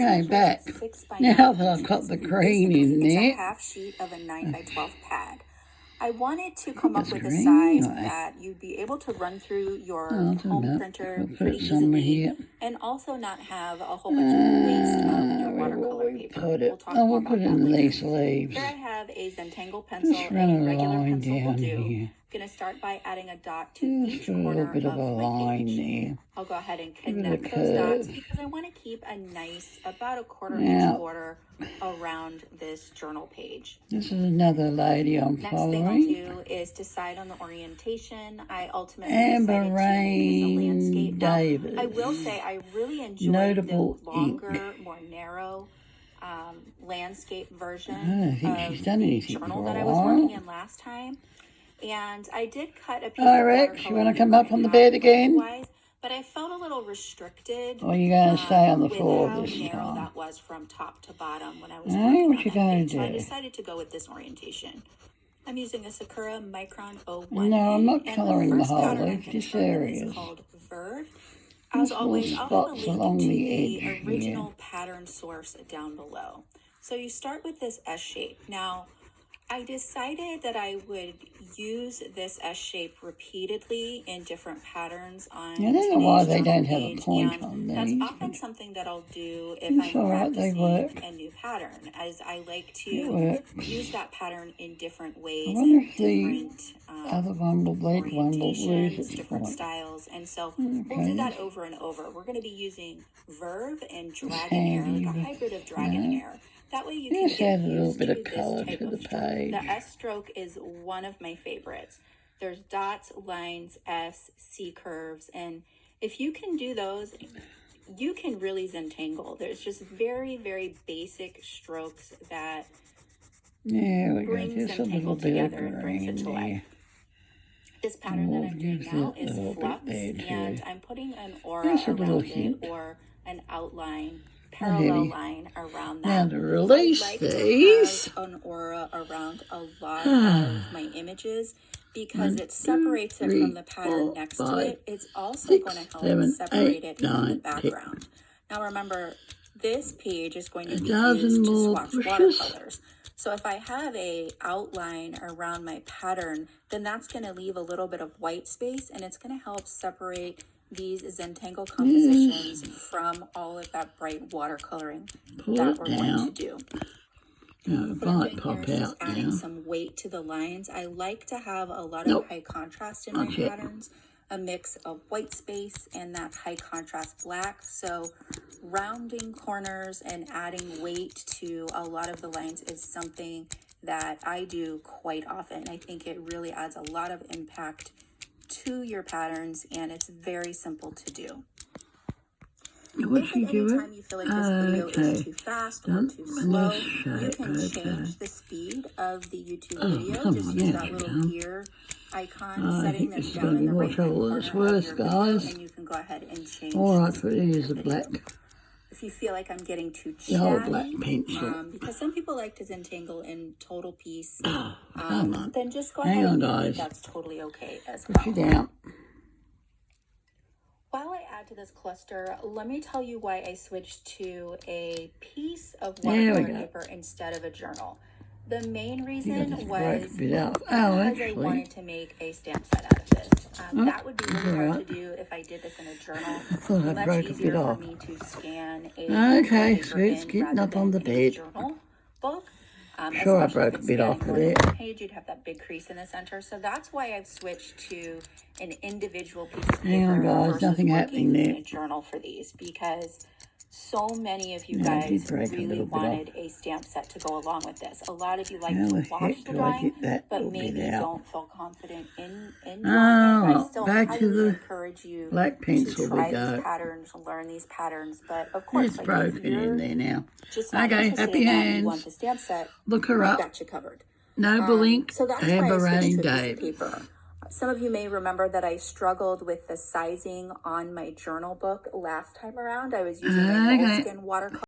Okay, back. 6x9 Now that I've got the green in It's a there. half sheet of a 9x12 pad. I wanted to come up with a size that you'd be able to run through your home printer pretty easily and also not have a whole bunch of waste of your watercolor paper. We'll talk more about that later. Here I have a Zentangle pencil, a regular pencil will do. I'm going to start by adding a dot to each corner of my page. I'll go ahead and connect those dots because I want to keep a nice, about a quarter-inch border around this journal page. This is another lady I'm following. Next thing I'll do is decide on the orientation. I ultimately decided to make this a landscape. Now, I will say I really enjoyed the longer, more narrow landscape version of the journal that I was working in last time. And I did cut a piece of Rex, you want to come up on the bed again? But I felt a little restricted. Or are you going to stay on the floor this time? How narrow that was from top to bottom when I was working on that page. So I decided to go with this orientation. I'm using a Sakura Micron 01. No, I'm not colouring the whole leaf, just areas. It's called Verve. As always, I'll have a link to the original pattern source down below. So you start with this S shape. Now, I decided that I would use this S shape repeatedly in different patterns on I don't know why they don't have a point on these. That's often something that I'll do if I'm practicing a new pattern, as I like to use that pattern in different ways, in different other one will bleed, one will lose its different styles, and so we'll do that over and over. We're going to be using Verve and Dragon Air, like a hybrid of Dragon Air. That way you can add a little bit of colour to the page. The S stroke is one of my favorites. There's dots, lines, F's, C curves, and if you can do those, you can really Zentangle. There's just very, very basic strokes that bring Zentangle together and brings it to life. This pattern that I'm doing now is Flux, and I'm putting an aura around it, or an outline, parallel line around that. Now to release these, to have an aura around a lot of my images because it separates it from the pattern next to it. It's also going to help separate it from the background. Now remember, this page is going to be used to swatch watercolors. So if I have a outline around my pattern, then that's going to leave a little bit of white space, and it's going to help separate these Zentangle compositions from all of that bright watercoloring that we're going to do. It might pop out adding some weight to the lines. I like to have a lot of high contrast in my patterns, a mix of white space and that high contrast black. So rounding corners and adding weight to a lot of the lines is something that I do quite often. I think it really adds a lot of impact to your patterns, and it's very simple to do. If at any time you feel like this video is too fast or too slow, you can change the speed of the YouTube video. Just use that little gear icon, setting them down in the right-hand corner of your video, and you can go ahead and change the black. If you feel like I'm getting too chatty, black pencil, because some people like to Zentangle in total piece, then just go ahead and do it. That's totally okay as well. Put you down. While I add to this cluster, let me tell you why I switched to a piece of watercolor paper instead of a journal. The main reason was because I wanted to make a stamp set out of this. That would be really hard to do if I did this in a journal. Much easier for me to scan a Sweet's getting up on the bed. Journal book. Sure, I broke a bit off of it. Page, you'd have that big crease in the center, so that's why I've switched to an individual piece of paper. Hang on, guys, nothing happening there. A journal for these, because so many of you guys really wanted a stamp set to go along with this. A lot of you like to watch the drawing, but maybe don't feel confident in drawing. I still highly encourage you to try these patterns, learn these patterns. But of course, it's broken in there now. Okay, happy hands. You want the stamp set? Look her up. Got you covered. Noble ink. So that's why I switched to a piece of paper. Some of you may remember that I struggled with the sizing on my journal book last time around. I was using a moleskin watercolor.